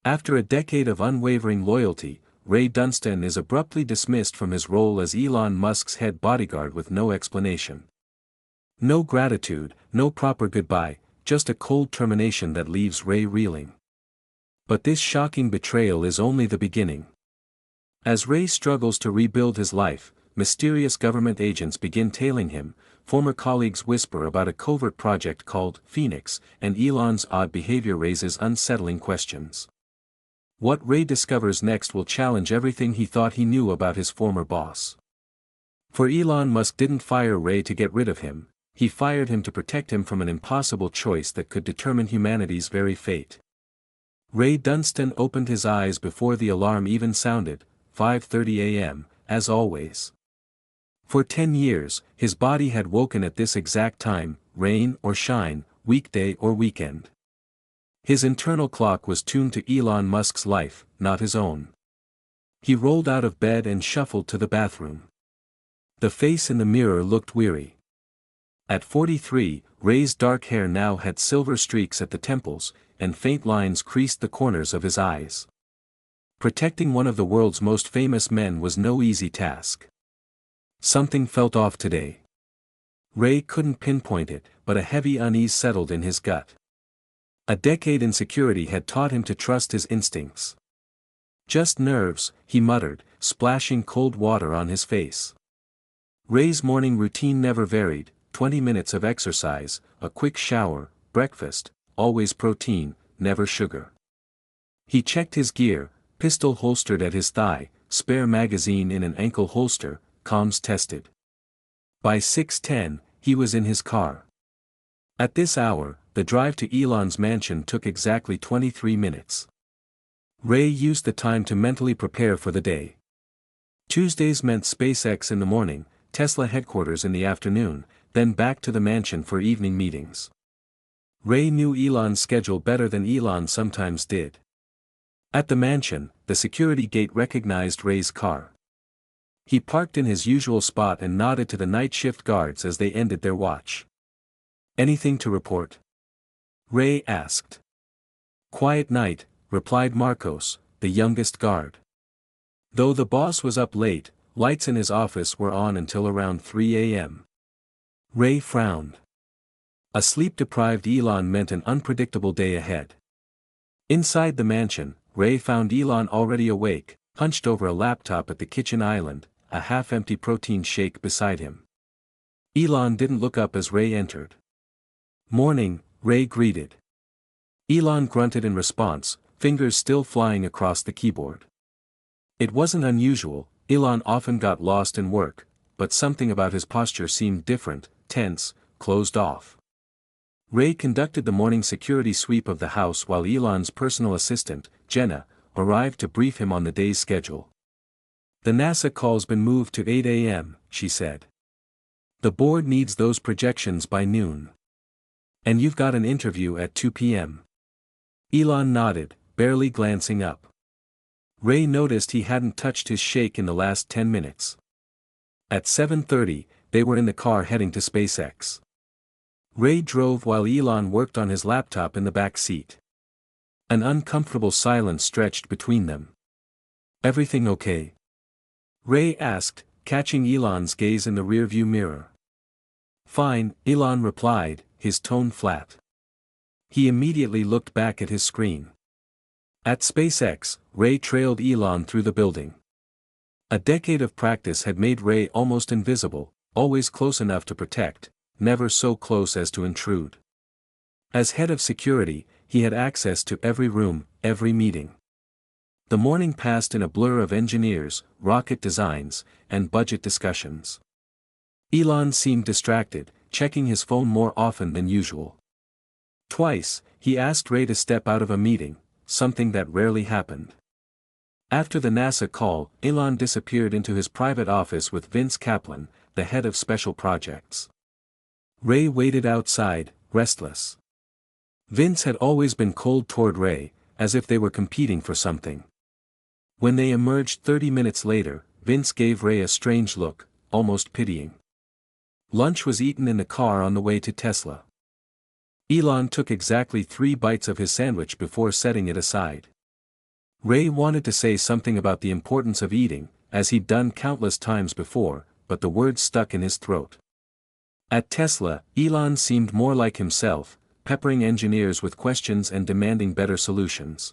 After a decade of unwavering loyalty, Ray Dunstan is abruptly dismissed from his role as Elon Musk's head bodyguard with no explanation. No gratitude, no proper goodbye, just a cold termination that leaves Ray reeling. But this shocking betrayal is only the beginning. As Ray struggles to rebuild his life, mysterious government agents begin tailing him, former colleagues whisper about a covert project called Phoenix, and Elon's odd behavior raises unsettling questions. What Ray discovers next will challenge everything he thought he knew about his former boss. For Elon Musk didn't fire Ray to get rid of him, he fired him to protect him from an impossible choice that could determine humanity's very fate. Ray Dunstan opened his eyes before the alarm even sounded, 5:30 a.m., as always. For 10 years, his body had woken at this exact time, rain or shine, weekday or weekend. His internal clock was tuned to Elon Musk's life, not his own. He rolled out of bed and shuffled to the bathroom. The face in the mirror looked weary. At 43, Ray's dark hair now had silver streaks at the temples, and faint lines creased the corners of his eyes. Protecting one of the world's most famous men was no easy task. Something felt off today. Ray couldn't pinpoint it, but a heavy unease settled in his gut. A decade in security had taught him to trust his instincts. Just nerves, he muttered, splashing cold water on his face. Ray's morning routine never varied: 20 minutes of exercise, a quick shower, breakfast, always protein, never sugar. He checked his gear, pistol holstered at his thigh, spare magazine in an ankle holster, comms tested. By 6:10, he was in his car. At this hour, the drive to Elon's mansion took exactly 23 minutes. Ray used the time to mentally prepare for the day. Tuesdays meant SpaceX in the morning, Tesla headquarters in the afternoon, then back to the mansion for evening meetings. Ray knew Elon's schedule better than Elon sometimes did. At the mansion, the security gate recognized Ray's car. He parked in his usual spot and nodded to the night shift guards as they ended their watch. "Anything to report?" Ray asked. "Quiet night," replied Marcos, the youngest guard. Though the boss was up late, lights in his office were on until around 3 a.m. Ray frowned. A sleep-deprived Elon meant an unpredictable day ahead. Inside the mansion, Ray found Elon already awake, hunched over a laptop at the kitchen island, a half-empty protein shake beside him. Elon didn't look up as Ray entered. "Morning," Ray greeted. Elon grunted in response, fingers still flying across the keyboard. It wasn't unusual, Elon often got lost in work, but something about his posture seemed different, tense, closed off. Ray conducted the morning security sweep of the house while Elon's personal assistant, Jenna, arrived to brief him on the day's schedule. "The NASA call's been moved to 8 a.m., she said. "The board needs those projections by noon. And you've got an interview at 2 p.m. Elon nodded, barely glancing up. Ray noticed he hadn't touched his shake in the last 10 minutes. At 7:30, they were in the car heading to SpaceX. Ray drove while Elon worked on his laptop in the back seat. An uncomfortable silence stretched between them. "Everything okay?" Ray asked, catching Elon's gaze in the rearview mirror. "Fine," Elon replied, his tone flat. He immediately looked back at his screen. At SpaceX, Ray trailed Elon through the building. A decade of practice had made Ray almost invisible, always close enough to protect, never so close as to intrude. As head of security, he had access to every room, every meeting. The morning passed in a blur of engineers, rocket designs, and budget discussions. Elon seemed distracted, checking his phone more often than usual. Twice, he asked Ray to step out of a meeting, something that rarely happened. After the NASA call, Elon disappeared into his private office with Vince Kaplan, the head of special projects. Ray waited outside, restless. Vince had always been cold toward Ray, as if they were competing for something. When they emerged 30 minutes later, Vince gave Ray a strange look, almost pitying. Lunch was eaten in the car on the way to Tesla. Elon took exactly 3 bites of his sandwich before setting it aside. Ray wanted to say something about the importance of eating, as he'd done countless times before, but the words stuck in his throat. At Tesla, Elon seemed more like himself, peppering engineers with questions and demanding better solutions.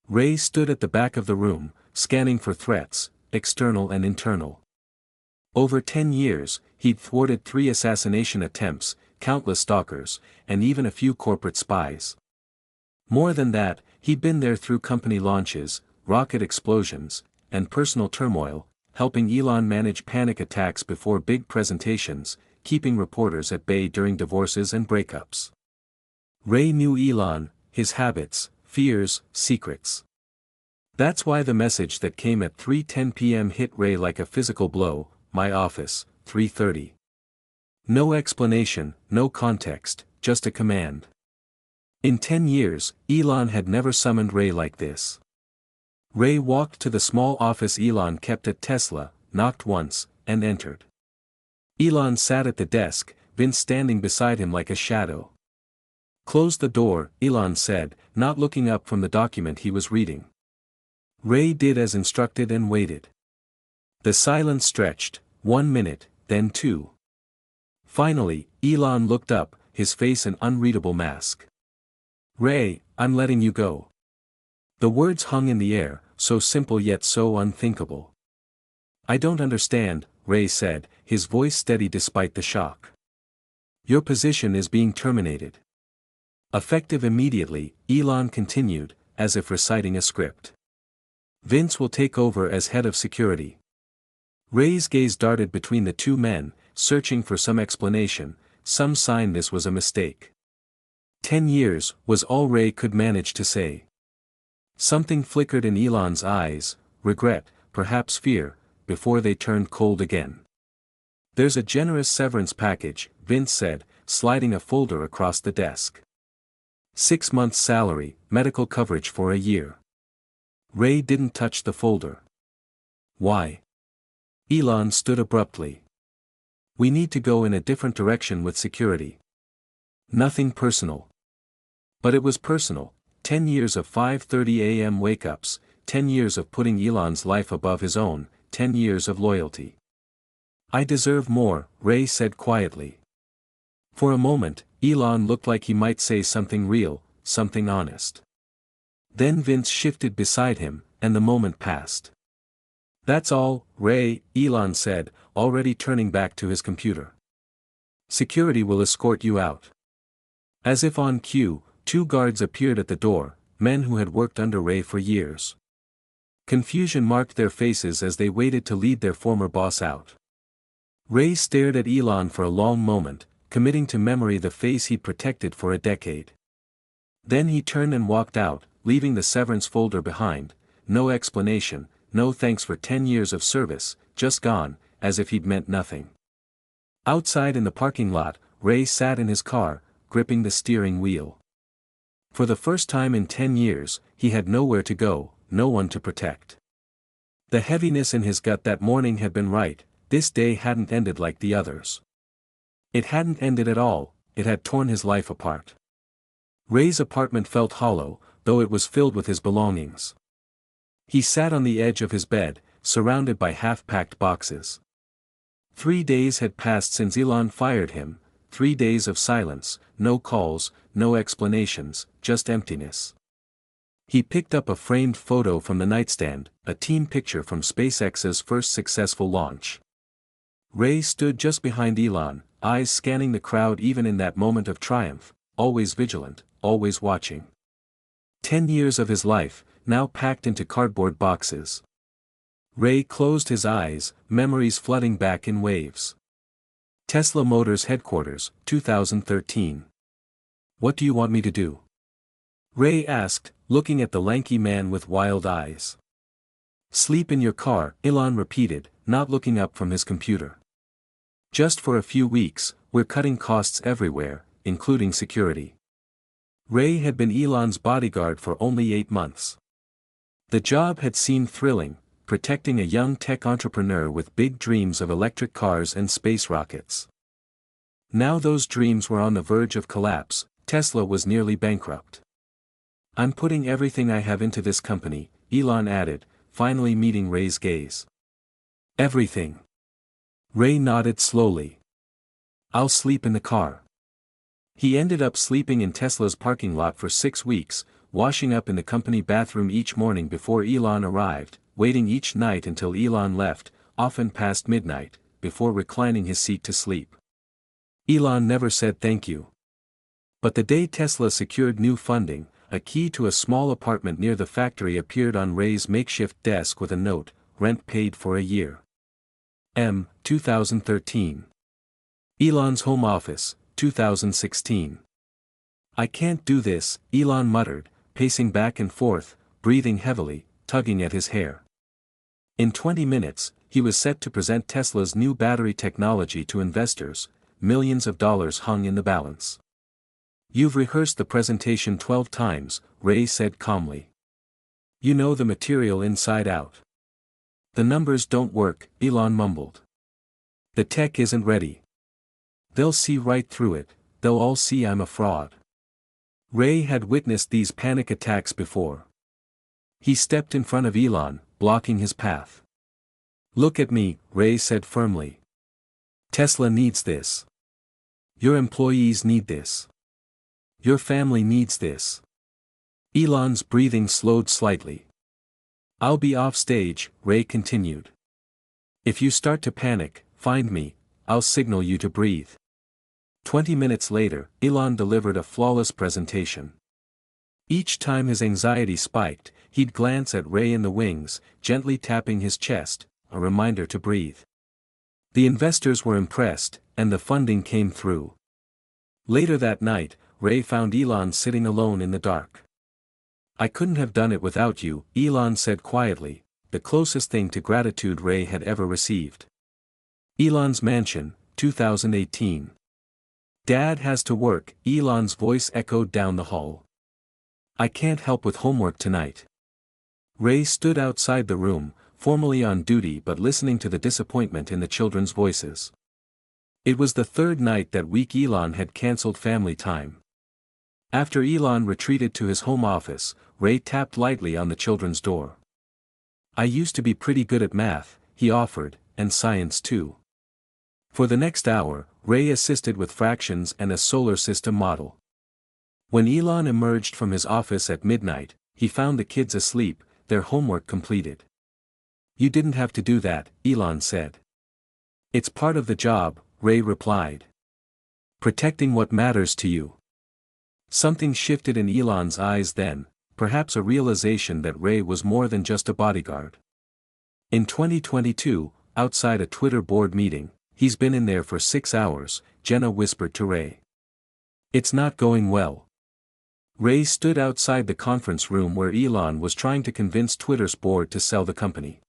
Ray stood at the back of the room, scanning for threats, external and internal. Over 10 years, he'd thwarted 3 assassination attempts, countless stalkers, and even a few corporate spies. More than that, he'd been there through company launches, rocket explosions, and personal turmoil, helping Elon manage panic attacks before big presentations, keeping reporters at bay during divorces and breakups. Ray knew Elon, his habits, fears, secrets. That's why the message that came at 3:10 p.m. hit Ray like a physical blow. My office, 3:30. No explanation, no context, just a command. In 10 years, Elon had never summoned Ray like this. Ray walked to the small office Elon kept at Tesla, knocked once, and entered. Elon sat at the desk, Vince standing beside him like a shadow. Close the door, Elon said, not looking up from the document he was reading. Ray did as instructed and waited. The silence stretched, 1 minute, then 2. Finally, Elon looked up, his face an unreadable mask. Ray, I'm letting you go. The words hung in the air, so simple yet so unthinkable. I don't understand, Ray said, his voice steady despite the shock. Your position is being terminated. Effective immediately, Elon continued, as if reciting a script. Vince will take over as head of security. Ray's gaze darted between the two men, searching for some explanation, some sign this was a mistake. 10 years was all Ray could manage to say. Something flickered in Elon's eyes, regret, perhaps fear, before they turned cold again. There's a generous severance package, Vince said, sliding a folder across the desk. 6 months' salary, medical coverage for a year. Ray didn't touch the folder. Why? Elon stood abruptly. We need to go in a different direction with security. Nothing personal. But it was personal. 10 years of 5:30 a.m. wake-ups, 10 years of putting Elon's life above his own, 10 years of loyalty. I deserve more, Ray said quietly. For a moment, Elon looked like he might say something real, something honest. Then Vince shifted beside him, and the moment passed. That's all, Ray, Elon said, already turning back to his computer. Security will escort you out. As if on cue, 2 guards appeared at the door, men who had worked under Ray for years. Confusion marked their faces as they waited to lead their former boss out. Ray stared at Elon for a long moment, committing to memory the face he'd protected for a decade. Then he turned and walked out, leaving the severance folder behind, no explanation, no thanks for 10 years of service, just gone, as if he'd meant nothing. Outside in the parking lot, Ray sat in his car, gripping the steering wheel. For the first time in 10 years, he had nowhere to go, no one to protect. The heaviness in his gut that morning had been right, this day hadn't ended like the others. It hadn't ended at all, it had torn his life apart. Ray's apartment felt hollow, though it was filled with his belongings. He sat on the edge of his bed, surrounded by half-packed boxes. 3 days had passed since Elon fired him, 3 days of silence, no calls, no explanations, just emptiness. He picked up a framed photo from the nightstand, a team picture from SpaceX's first successful launch. Ray stood just behind Elon, eyes scanning the crowd even in that moment of triumph, always vigilant, always watching. 10 years of his life, now packed into cardboard boxes. Ray closed his eyes, memories flooding back in waves. Tesla Motors headquarters, 2013. What do you want me to do? Ray asked, looking at the lanky man with wild eyes. Sleep in your car, Elon repeated, not looking up from his computer. Just for a few weeks, we're cutting costs everywhere, including security. Ray had been Elon's bodyguard for only 8 months. The job had seemed thrilling, protecting a young tech entrepreneur with big dreams of electric cars and space rockets. Now those dreams were on the verge of collapse, Tesla was nearly bankrupt. I'm putting everything I have into this company, Elon added, finally meeting Ray's gaze. Everything. Ray nodded slowly. I'll sleep in the car. He ended up sleeping in Tesla's parking lot for 6 weeks, washing up in the company bathroom each morning before Elon arrived, waiting each night until Elon left, often past midnight, before reclining his seat to sleep. Elon never said thank you. But the day Tesla secured new funding, a key to a small apartment near the factory appeared on Ray's makeshift desk with a note, rent paid for a year. 2013. Elon's home office, 2016. I can't do this, Elon muttered, pacing back and forth, breathing heavily, tugging at his hair. In 20 minutes, he was set to present Tesla's new battery technology to investors, millions of dollars hung in the balance. You've rehearsed the presentation 12 times, Ray said calmly. You know the material inside out. The numbers don't work, Elon mumbled. The tech isn't ready. They'll see right through it, they'll all see I'm a fraud. Ray had witnessed these panic attacks before. He stepped in front of Elon, blocking his path. Look at me, Ray said firmly. Tesla needs this. Your employees need this. Your family needs this. Elon's breathing slowed slightly. I'll be off stage, Ray continued. If you start to panic, find me, I'll signal you to breathe. 20 minutes later, Elon delivered a flawless presentation. Each time his anxiety spiked, he'd glance at Ray in the wings, gently tapping his chest, a reminder to breathe. The investors were impressed, and the funding came through. Later that night, Ray found Elon sitting alone in the dark. I couldn't have done it without you, Elon said quietly, the closest thing to gratitude Ray had ever received. Elon's mansion, 2018. Dad has to work, Elon's voice echoed down the hall. I can't help with homework tonight. Ray stood outside the room, formally on duty but listening to the disappointment in the children's voices. It was the third night that week Elon had cancelled family time. After Elon retreated to his home office, Ray tapped lightly on the children's door. I used to be pretty good at math, he offered, and science too. For the next hour, Ray assisted with fractions and a solar system model. When Elon emerged from his office at midnight, he found the kids asleep, their homework completed. You didn't have to do that, Elon said. It's part of the job, Ray replied. Protecting what matters to you. Something shifted in Elon's eyes then, perhaps a realization that Ray was more than just a bodyguard. In 2022, outside a Twitter board meeting, he's been in there for 6 hours, Jenna whispered to Ray. It's not going well. Ray stood outside the conference room where Elon was trying to convince Twitter's board to sell the company.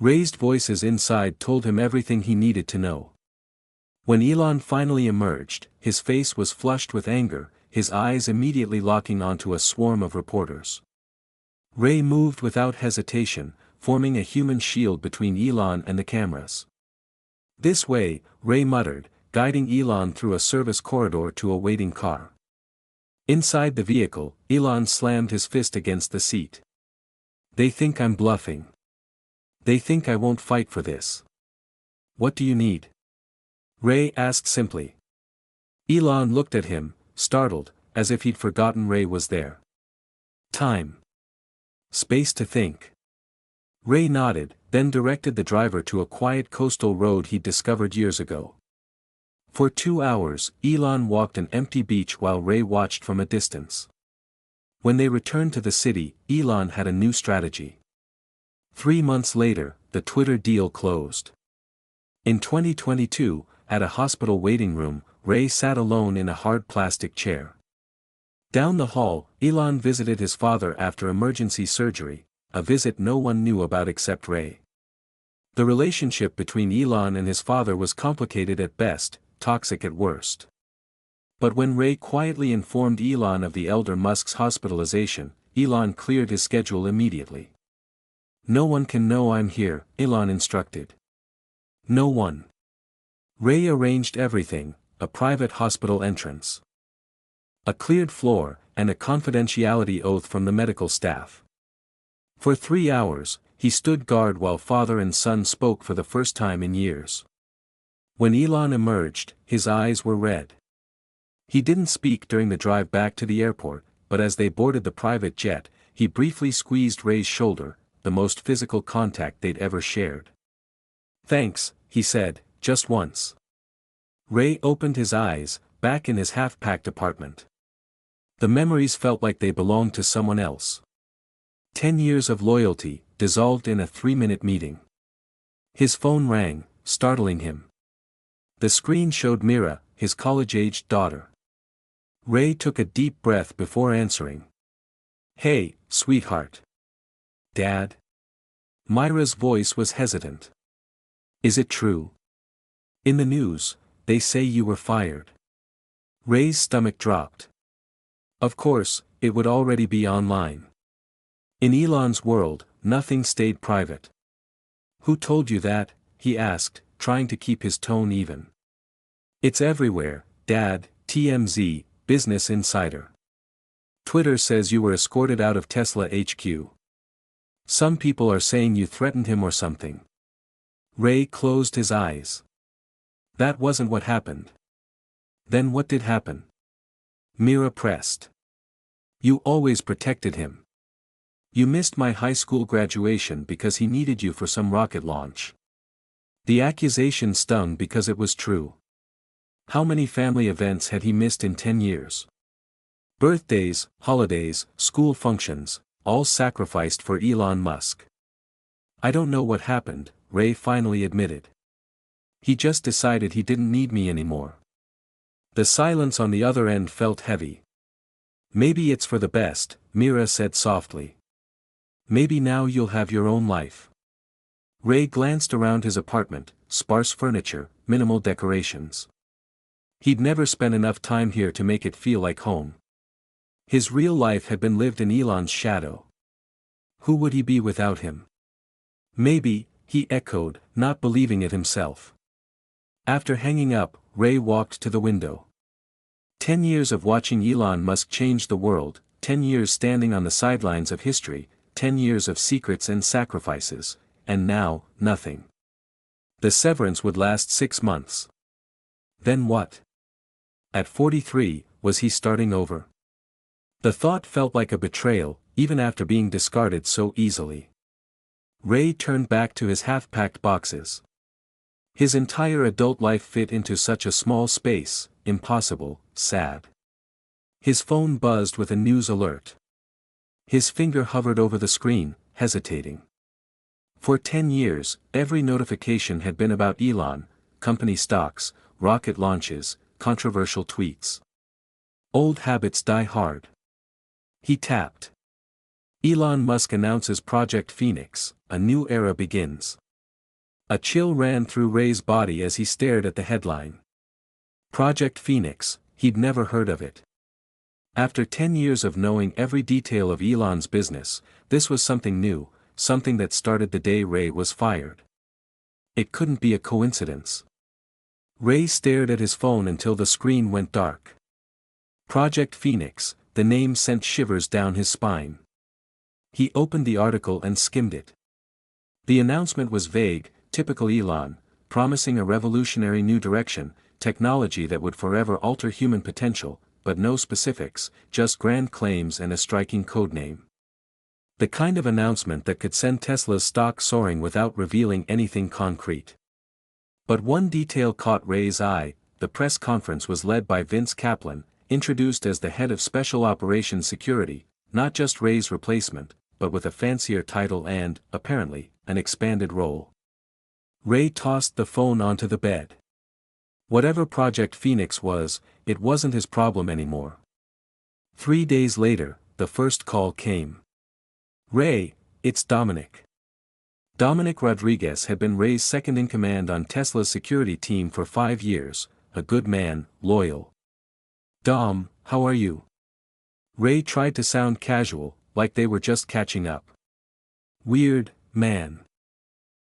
Raised voices inside told him everything he needed to know. When Elon finally emerged, his face was flushed with anger, his eyes immediately locking onto a swarm of reporters. Ray moved without hesitation, forming a human shield between Elon and the cameras. This way, Ray muttered, guiding Elon through a service corridor to a waiting car. Inside the vehicle, Elon slammed his fist against the seat. They think I'm bluffing. They think I won't fight for this. What do you need? Ray asked simply. Elon looked at him, startled, as if he'd forgotten Ray was there. Time. Space to think. Ray nodded, then directed the driver to a quiet coastal road he'd discovered years ago. For 2 hours, Elon walked an empty beach while Ray watched from a distance. When they returned to the city, Elon had a new strategy. 3 months later, the Twitter deal closed. In 2022, at a hospital waiting room, Ray sat alone in a hard plastic chair. Down the hall, Elon visited his father after emergency surgery, a visit no one knew about except Ray. The relationship between Elon and his father was complicated at best, toxic at worst. But when Ray quietly informed Elon of the elder Musk's hospitalization, Elon cleared his schedule immediately. No one can know I'm here, Elon instructed. No one. Ray arranged everything, a private hospital entrance. A cleared floor, and a confidentiality oath from the medical staff. For 3 hours, he stood guard while father and son spoke for the first time in years. When Elon emerged, his eyes were red. He didn't speak during the drive back to the airport, but as they boarded the private jet, he briefly squeezed Ray's shoulder, the most physical contact they'd ever shared. "Thanks," he said, "just once." Ray opened his eyes, back in his half-packed apartment. The memories felt like they belonged to someone else. 10 years of loyalty, dissolved in a 3-minute meeting. His phone rang, startling him. The screen showed Mira, his college-aged daughter. Ray took a deep breath before answering. "Hey, sweetheart." "Dad?" Myra's voice was hesitant. "Is it true? In the news, they say you were fired." Ray's stomach dropped. Of course, it would already be online. In Elon's world, nothing stayed private. "Who told you that?" he asked, trying to keep his tone even. "It's everywhere, Dad, TMZ, Business Insider. Twitter says you were escorted out of Tesla HQ. Some people are saying you threatened him or something." Ray closed his eyes. "That wasn't what happened." "Then what did happen?" Mira pressed. "You always protected him. You missed my high school graduation because he needed you for some rocket launch." The accusation stung because it was true. How many family events had he missed in 10 years? Birthdays, holidays, school functions, all sacrificed for Elon Musk. "I don't know what happened," Ray finally admitted. "He just decided he didn't need me anymore." The silence on the other end felt heavy. "Maybe it's for the best," Mira said softly. "Maybe now you'll have your own life." Ray glanced around his apartment, sparse furniture, minimal decorations. He'd never spent enough time here to make it feel like home. His real life had been lived in Elon's shadow. Who would he be without him? "Maybe," he echoed, not believing it himself. After hanging up, Ray walked to the window. 10 years of watching Elon Musk change the world, 10 years standing on the sidelines of history, 10 years of secrets and sacrifices, and now, nothing. The severance would last 6 months. Then what? At 43, was he starting over? The thought felt like a betrayal, even after being discarded so easily. Ray turned back to his half-packed boxes. His entire adult life fit into such a small space, impossible, sad. His phone buzzed with a news alert. His finger hovered over the screen, hesitating. For 10 years, every notification had been about Elon, company stocks, rocket launches, controversial tweets. Old habits die hard. He tapped. Elon Musk announces Project Phoenix, a new era begins. A chill ran through Ray's body as he stared at the headline. Project Phoenix, he'd never heard of it. After 10 years of knowing every detail of Elon's business, this was something new, something that started the day Ray was fired. It couldn't be a coincidence. Ray stared at his phone until the screen went dark. Project Phoenix, the name sent shivers down his spine. He opened the article and skimmed it. The announcement was vague, typical Elon, promising a revolutionary new direction, technology that would forever alter human potential, but no specifics, just grand claims and a striking codename. The kind of announcement that could send Tesla's stock soaring without revealing anything concrete. But one detail caught Ray's eye: the press conference was led by Vince Kaplan, introduced as the head of Special Operations Security, not just Ray's replacement, but with a fancier title and, apparently, an expanded role. Ray tossed the phone onto the bed. Whatever Project Phoenix was, it wasn't his problem anymore. 3 days later, the first call came. "Ray, it's Dominic." Dominic Rodriguez had been Ray's second-in-command on Tesla's security team for 5 years, a good man, loyal. "Dom, how are you?" Ray tried to sound casual, like they were just catching up. "Weird, man."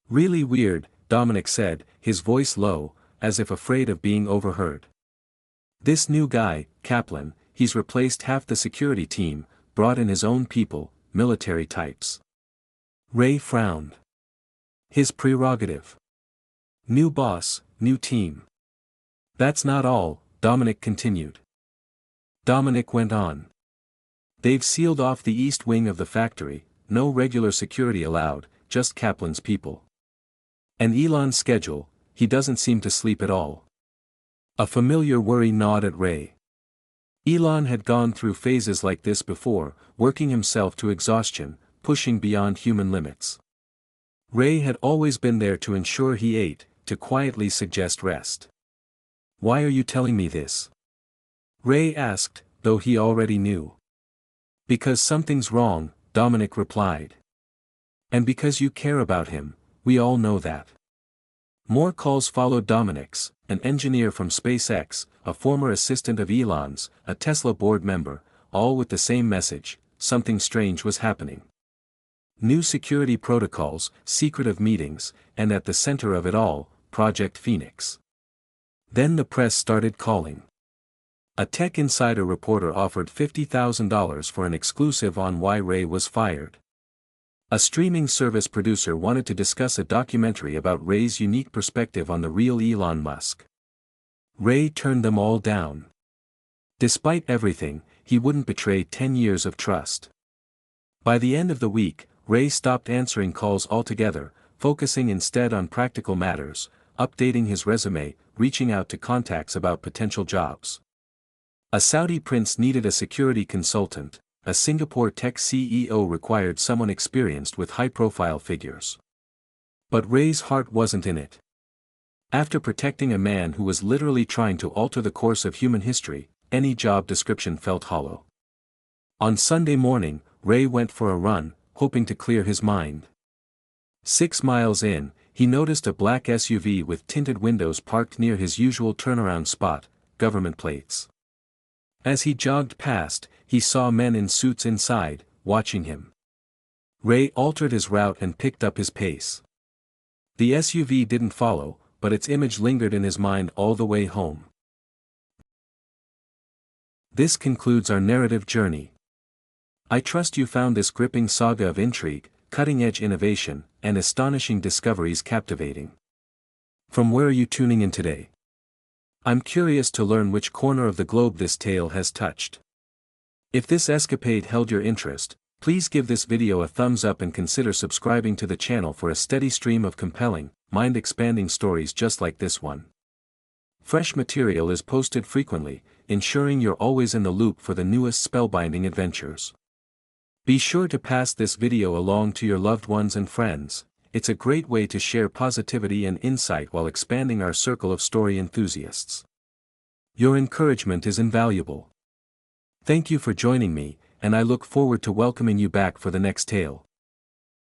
"Really weird," Dominic said, his voice low, as if afraid of being overheard. "This new guy, Kaplan, he's replaced half the security team, brought in his own people, military types. Ray frowned. His prerogative. New boss, new team. That's not all, Dominic continued. Dominic went on. They've sealed off the east wing of the factory, no regular security allowed, just Kaplan's people. And Elon's schedule, he doesn't seem to sleep at all. A familiar worry gnawed at Ray. Elon had gone through phases like this before, working himself to exhaustion, pushing beyond human limits. Ray had always been there to ensure he ate, to quietly suggest rest. Why are you telling me this? Ray asked, though he already knew. Because something's wrong, Dominic replied. And because you care about him, we all know that. More calls followed Dominic's, an engineer from SpaceX, a former assistant of Elon's, a Tesla board member, all with the same message: something strange was happening. New security protocols, secretive meetings, and at the center of it all, Project Phoenix. Then the press started calling. A Tech Insider reporter offered $50,000 for an exclusive on why Ray was fired. A streaming service producer wanted to discuss a documentary about Ray's unique perspective on the real Elon Musk. Ray turned them all down. Despite everything, he wouldn't betray 10 years of trust. By the end of the week, Ray stopped answering calls altogether, focusing instead on practical matters, updating his resume, reaching out to contacts about potential jobs. A Saudi prince needed a security consultant. A Singapore tech CEO required someone experienced with high-profile figures. But Ray's heart wasn't in it. After protecting a man who was literally trying to alter the course of human history, any job description felt hollow. On Sunday morning, Ray went for a run, hoping to clear his mind. 6 miles in, he noticed a black SUV with tinted windows parked near his usual turnaround spot, government plates. As he jogged past, he saw men in suits inside, watching him. Ray altered his route and picked up his pace. The SUV didn't follow, but its image lingered in his mind all the way home. This concludes our narrative journey. I trust you found this gripping saga of intrigue, cutting-edge innovation, and astonishing discoveries captivating. From where are you tuning in today? I'm curious to learn which corner of the globe this tale has touched. If this escapade held your interest, please give this video a thumbs up and consider subscribing to the channel for a steady stream of compelling, mind-expanding stories just like this one. Fresh material is posted frequently, ensuring you're always in the loop for the newest spellbinding adventures. Be sure to pass this video along to your loved ones and friends. It's a great way to share positivity and insight while expanding our circle of story enthusiasts. Your encouragement is invaluable. Thank you for joining me, and I look forward to welcoming you back for the next tale.